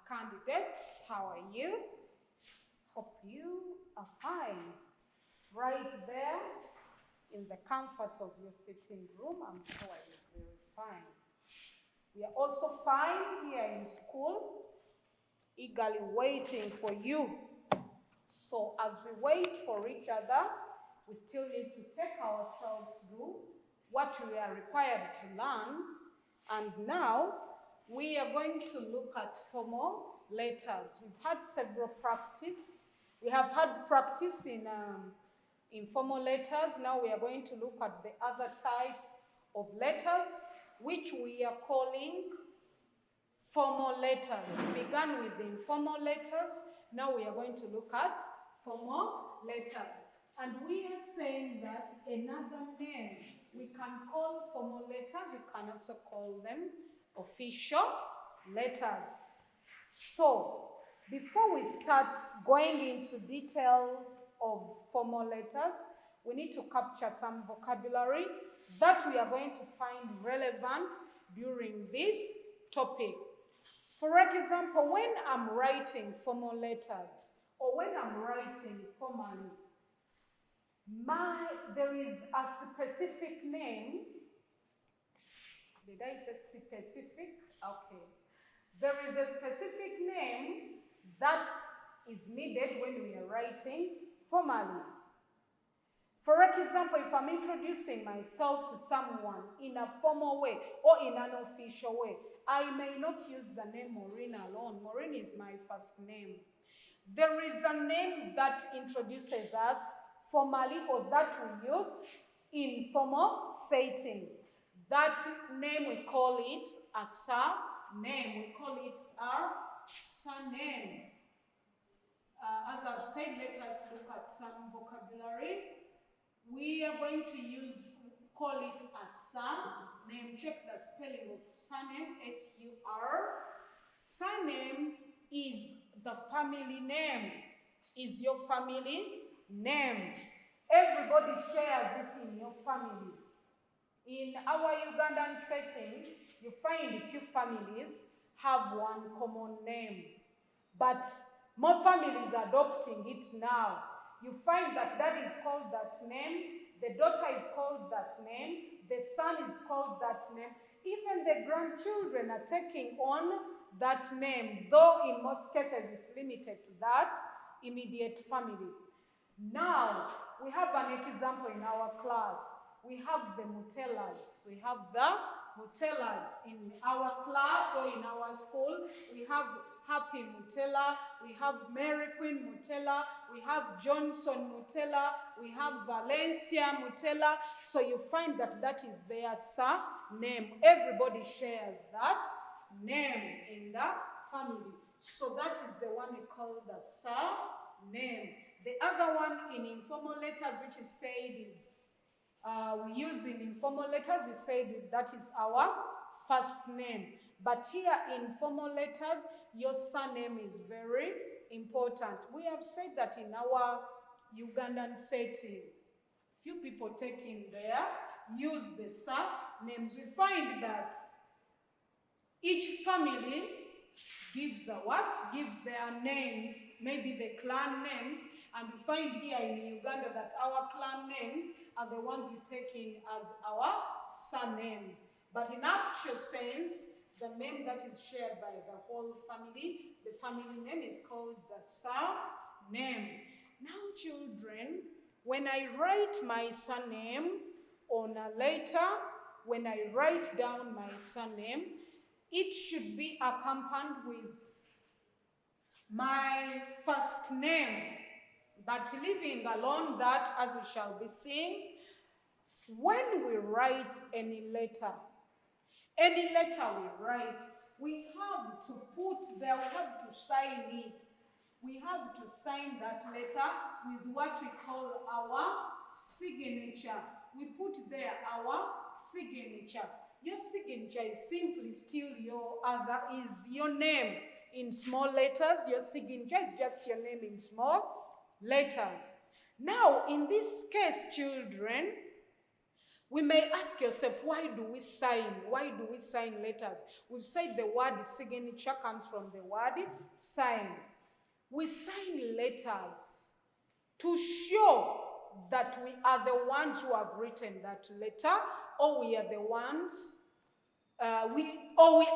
Candidates, how are you? Hope you are fine. Right there in the comfort of your sitting room, I'm sure you're very fine. We are also fine here in school, eagerly waiting for you. So as we wait for each other, we still need to take ourselves through what we are required to learn. And now we are going to look at formal letters. We've had several practice. We have had practice in formal letters. Now we are going to look at the other type of letters, which we are calling formal letters. We began with the informal letters. Now we are going to look at formal letters. And we are saying that another name we can call formal letters, you can also call them official letters. So, before we start going into details of formal letters, we need to capture some vocabulary that we are going to find relevant during this topic. For example, when I'm writing formal letters, or when I'm writing formally, there is a specific name. Did I say specific? Okay. There is a specific name that is needed when we are writing formally. For example, if I'm introducing myself to someone in a formal way or in an official way, I may not use the name Maureen alone. Maureen is my first name. There is a name that introduces us formally, or that we use in formal setting. That name, we call it a surname. We call it a surname. As I've said, let us look at some vocabulary. We are going to call it a surname. Check the spelling of surname, S-U-R. Surname is the family name, is your family name. Everybody shares it in your family. In our Ugandan setting, you find a few families have one common name, but more families are adopting it now. You find that dad is called that name, the daughter is called that name, the son is called that name. Even the grandchildren are taking on that name, though in most cases it's limited to that immediate family. Now, we have an example in our class. We have the Mutellas. We have the Mutellas in our class or in our school. We have Happy Mutella. We have Mary Queen Mutella. We have Johnson Mutella. We have Valencia Mutella. So you find that that is their surname. Everybody shares that name in the family. So that is the one we call the surname. The other one in informal letters, which is said is, we use in informal letters, we say that is our first name. But here in formal letters, your surname is very important. We have said that in our Ugandan setting, few people take in there, use the surnames. We find that each family gives gives their names, maybe the clan names, and we find here in Uganda that our clan names are the ones we take in as our surnames. But in actual sense, the name that is shared by the whole family, the family name is called the surname. Now, children, when I write my surname on a letter, when I write down my surname, it should be accompanied with my first name. But leaving alone that, as we shall be seeing, when we write any letter we write, we have to put there, we have to sign it. We have to sign that letter with what we call our signature. We put there our signature. Your signature is simply still your name in small letters. Your signature is just your name in small letters. Now, in this case, children, We may ask yourself, why do we sign? Why do we sign letters? We've said the word signature comes from the word sign. We sign letters to show that we are the ones who have written that letter, or we are the ones, we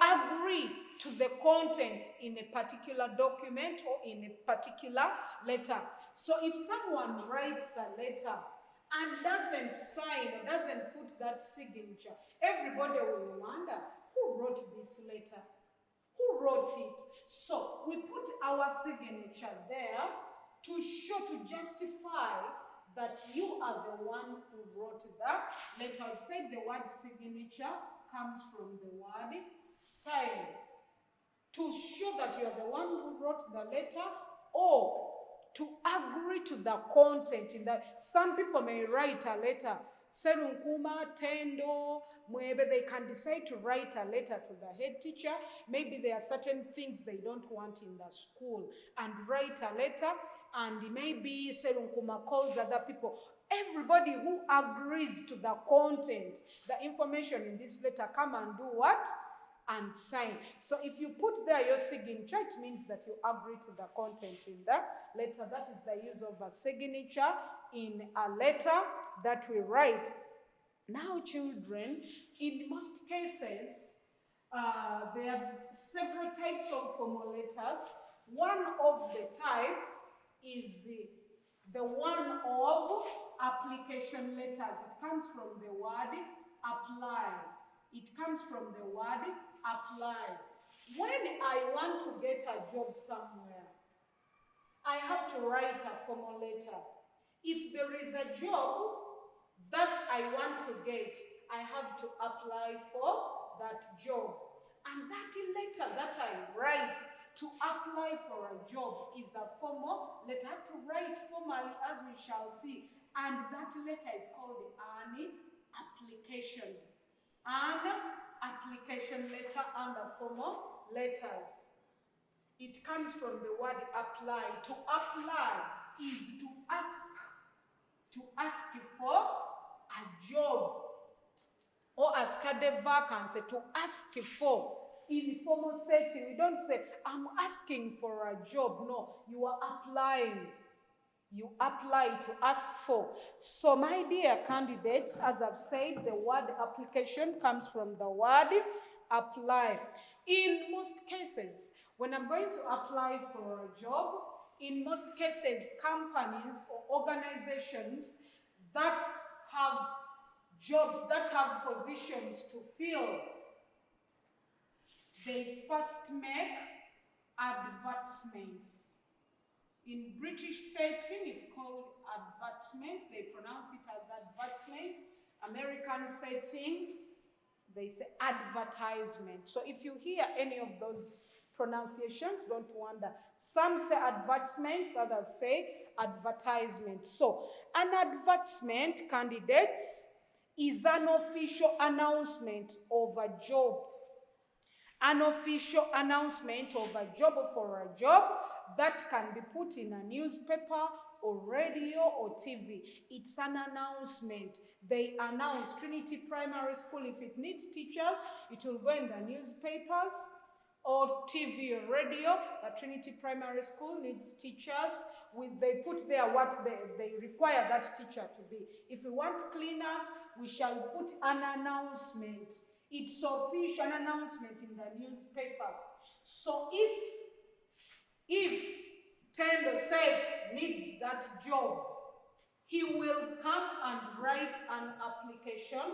agree to the content in a particular document or in a particular letter. So if someone writes a letter and doesn't sign or doesn't put that signature, everybody will wonder, who wrote this letter? Who wrote it? So we put our signature there to show, to justify that you are the one who wrote that letter. I've said the word signature comes from the word sign. To show that you are the one who wrote the letter, or to agree to the content in that. Some people may write a letter, Serunkuma, Tendo, Mwebe. They can decide to write a letter to the head teacher. Maybe there are certain things they don't want in the school, and write a letter, and maybe Serunkuma calls other people. Everybody who agrees to the content, the information in this letter, come and do what? And sign. So if you put there your signature, it means that you agree to the content in the letter. That is the use of a signature in a letter that we write. Now, children, in most cases, there are several types of formal letters. One of the type is the one of application letters. It comes from the word apply. It comes from the word apply. When I want to get a job somewhere, I have to write a formal letter. If there is a job that I want to get, I have to apply for that job. And that letter that I write to apply for a job is a formal letter. I have to write formally, as we shall see. And that letter is called an application. An application letter under formal letters. It comes from the word apply. To apply is to ask for a job or a study vacancy. To ask for. In formal setting, we don't say, I'm asking for a job. No, you are applying. You apply to ask for. So my dear candidates, as I've said, the word application comes from the word apply. In most cases, when I'm going to apply for a job, in most cases, companies or organizations that have jobs, that have positions to fill, they first make advertisements. In British setting, it's called advertisement. They pronounce it as advertisement. American setting, they say advertisement. So if you hear any of those pronunciations, don't wonder. Some say advertisements, others say advertisement. So an advertisement, candidates, is an official announcement of a job. An official announcement of a job for a job that can be put in a newspaper or radio or TV. It's an announcement. They announce Trinity Primary School. If it needs teachers, it will go in the newspapers or TV or radio. The Trinity Primary School needs teachers. They put there what they require that teacher to be. If we want cleaners, we shall put an announcement. It's official, an announcement in the newspaper. So if Tendo Safe needs that job, he will come and write an application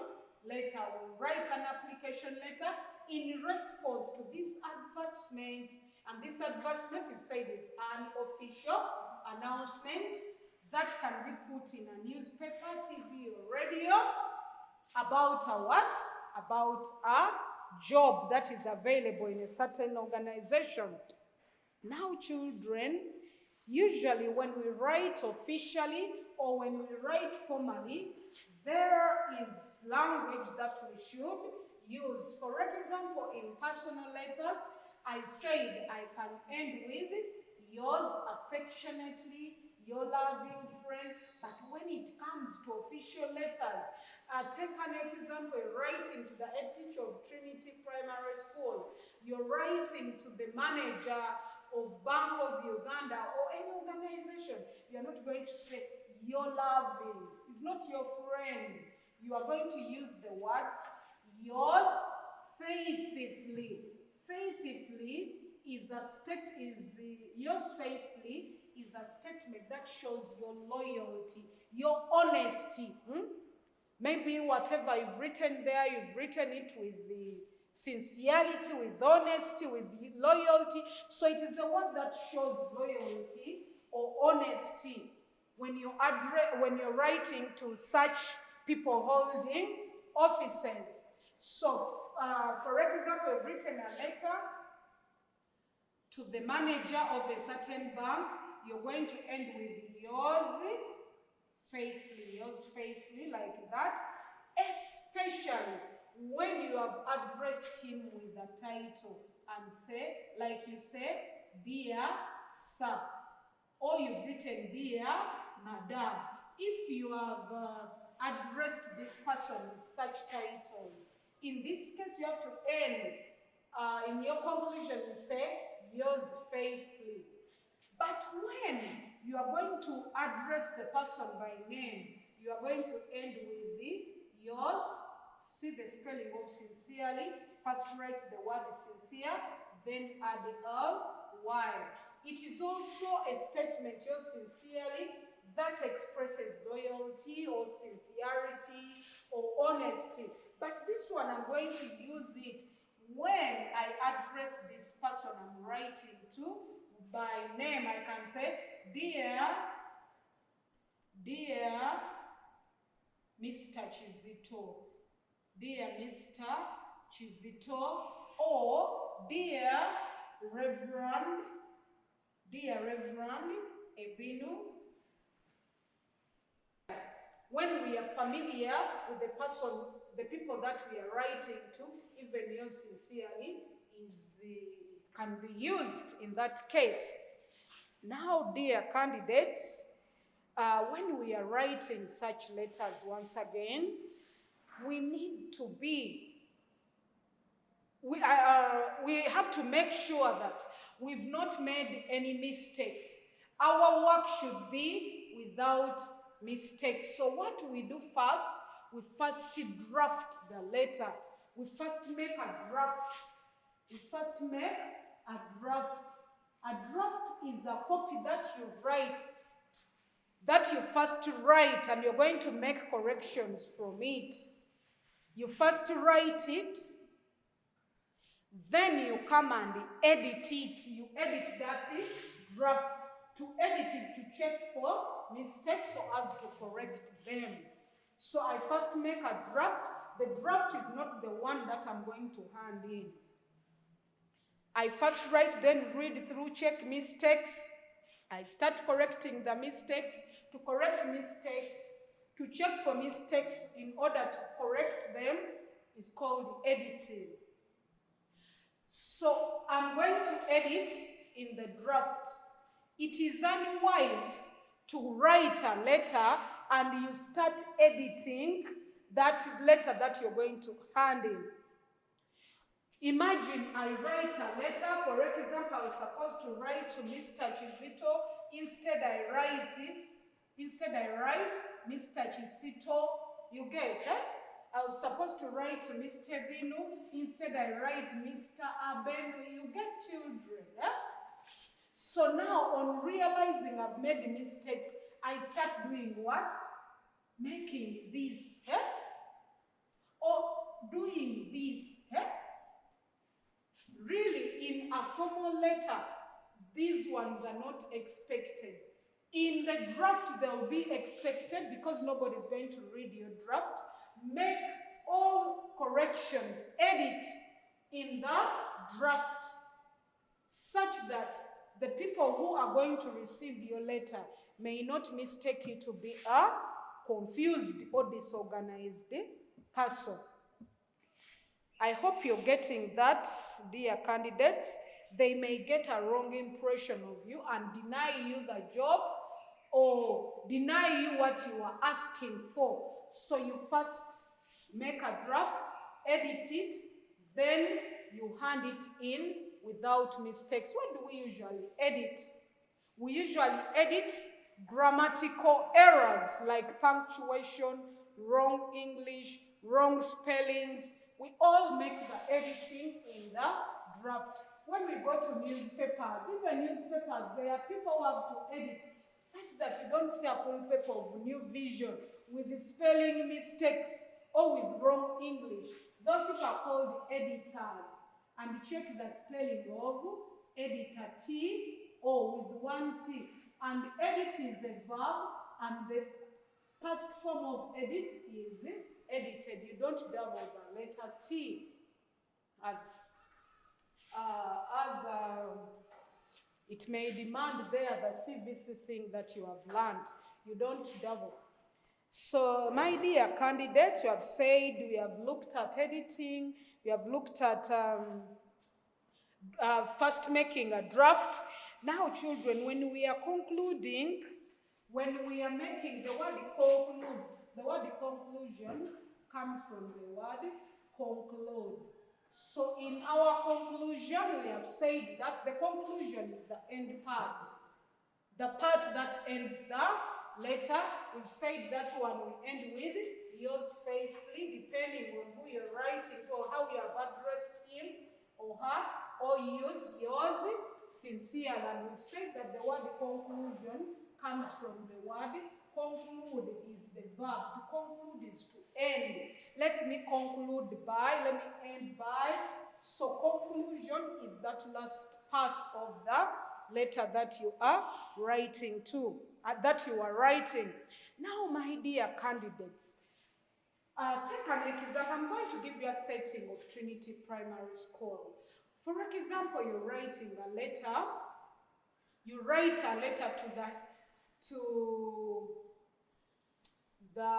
letter. Will write an application letter in response to this advertisement. And this advertisement, we've said, is an official announcement that can be put in a newspaper, TV, or radio about a what? About a job that is available in a certain organization. Now, children, usually when we write officially or when we write formally, there is language that we should use. For example, in personal letters, I said I can end with yours affectionately, your loving friend. But when it comes to official letters, take an example, writing to the head teacher of Trinity Primary School, you're writing to the manager of Bank of Uganda or any organization, you're not going to say, your loving. It's not your friend. You are going to use the words, yours faithfully. Faithfully is a yours faithfully is a statement that shows your loyalty, your honesty. Maybe whatever you've written there, you've written it with the sincerity, with honesty, with loyalty. So it is a word that shows loyalty or honesty when you're writing to such people holding offices. So, for example, you've written a letter to the manager of a certain bank. You're going to end with yours faithfully, like that. Especially when you have addressed him with a title and say, like you say, dear sir, or you've written dear madam. If you have addressed this person with such titles, in this case you have to end in your conclusion you say yours faithfully. But when you are going to address the person by name, you are going to end with the yours. See the spelling of sincerely. First write the word sincere, then add the L-Y. It is also a statement, yours sincerely, that expresses loyalty or sincerity or honesty. But this one, I'm going to use it when I address this person I'm writing to by name. I can say, dear Mr. Chizito, dear Mr. Chizito, or dear Reverend Ebinu. When we are familiar with the person, the people that we are writing to, even yours sincerely can be used in that case. Now, dear candidates, when we are writing such letters once again, we need to be, we have to make sure that we've not made any mistakes. Our work should be without mistakes. So what we do first, we first draft the letter. We first make a draft. We first make a draft. A draft is a copy that you write, that you first write, and you're going to make corrections from it. You first write it, then you come and edit it. You edit that draft. To edit is to check for mistakes so as to correct them. So I first make a draft. The draft is not the one that I'm going to hand in. I first write, then read through, check mistakes. I start correcting the mistakes. To correct mistakes, to check for mistakes in order to correct them is called editing. So I'm going to edit in the draft. It is unwise to write a letter and you start editing that letter that you're going to hand in. Imagine I write a letter, for example, I was supposed to write to Mr. Chizito. Instead I write Mr. Chizito. You get, I was supposed to write to Mr. Binu. Instead I write Mr. Abenu. You get, children, So now, on realizing I've made mistakes, I start doing what? Making this, or doing this, Really, in a formal letter, these ones are not expected. In the draft, they'll be expected because nobody's going to read your draft. Make all corrections, edit in the draft, such that the people who are going to receive your letter may not mistake you to be a confused or disorganized person. I hope you're getting that, dear candidates. They may get a wrong impression of you and deny you the job or deny you what you are asking for. So you first make a draft, edit it, then you hand it in without mistakes. What do we usually edit? We usually edit grammatical errors like punctuation, wrong English, wrong spellings. We all make the editing in the draft. When we go to newspapers, even newspapers, there are people who have to edit such that you don't see a full paper of New Vision with the spelling mistakes or with wrong English. Those people are called editors. And you check the spelling of editor T or with one T. And edit is a verb, and the past form of edit is edited. You don't double the letter T as it may demand there the CVC thing that you have learned. You don't double. So, my dear candidates, you have said we have looked at editing, we have looked at first making a draft. Now, children, when we are concluding, when we are making the word conclude, the word conclusion comes from the word conclude. So in our conclusion, we have said that the conclusion is the end part. The part that ends the letter, we've said that one we end with yours faithfully, depending on who you're writing to or how you have addressed him or her, or use yours sincerely. And we've said that the word conclusion comes from the word conclude is the verb. To conclude is to end. Let me conclude by, let me end by. So conclusion is that last part of the letter that you are writing to, that you are writing. Now, my dear candidates, take an example. I'm going to give you a setting of Trinity Primary School. For example, you're writing a letter. You write a letter to the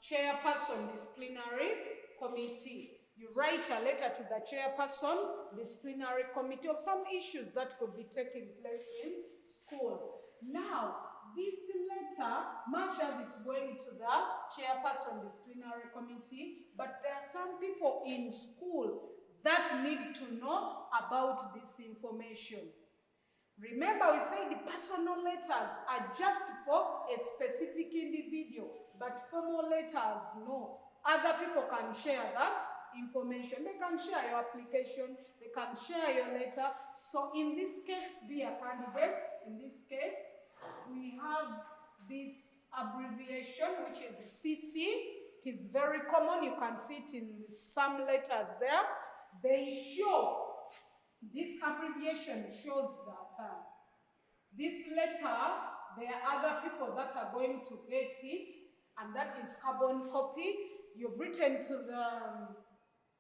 chairperson disciplinary committee. You write a letter to the chairperson disciplinary committee of some issues that could be taking place in school. Now, this letter, much as it's going to the chairperson disciplinary committee, but there are some people in school that need to know about this information. Remember, we say the personal letters are just for a specific individual, but formal letters, no. Other people can share that information. They can share your application, they can share your letter. So in this case, dear candidates, in this case, we have this abbreviation, which is CC. It is very common. You can see it in some letters there. They show, this abbreviation shows that this letter, there are other people that are going to get it, and that is carbon copy. You've written to the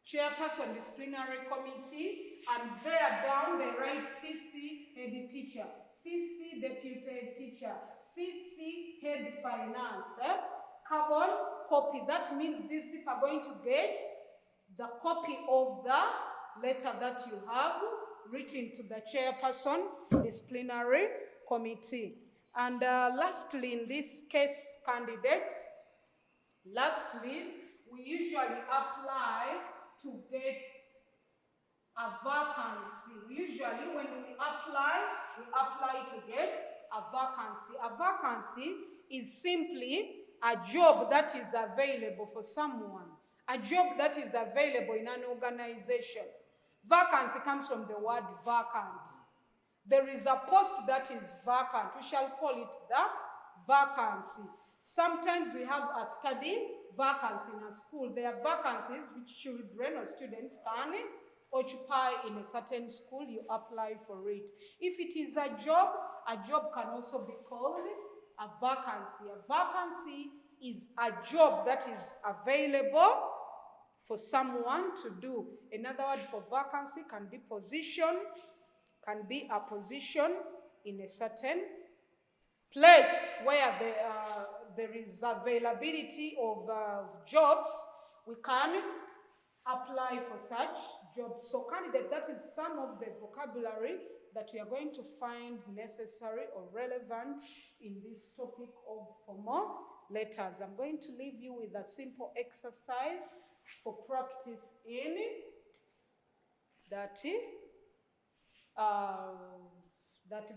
chairperson disciplinary committee, and there down they write CC head teacher, CC deputy teacher, CC head finance. Carbon copy, that means these people are going to get the copy of the letter that you have written to the chairperson disciplinary committee. And lastly, in this case, candidates, lastly, we usually apply to get a vacancy. Usually when we apply to get a vacancy. A vacancy is simply a job that is available for someone. A job that is available in an organization. Vacancy comes from the word vacant. There is a post that is vacant. We shall call it the vacancy. Sometimes we have a study vacancy in a school. There are vacancies which children or students can occupy in a certain school. You apply for it. If it is a job can also be called a vacancy. A vacancy is a job that is available for someone to do. Another word for vacancy can be position, can be a position in a certain place where there is availability of jobs. We can apply for such jobs. So candidate, that is some of the vocabulary that we are going to find necessary or relevant in this topic of formal letters. I'm going to leave you with a simple exercise for practice in that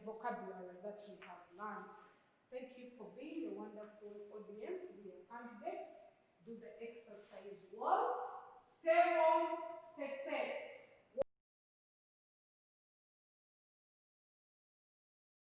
vocabulary that we have learned. Thank you for being a wonderful audience. We are candidates. Do the exercise well. Stay home.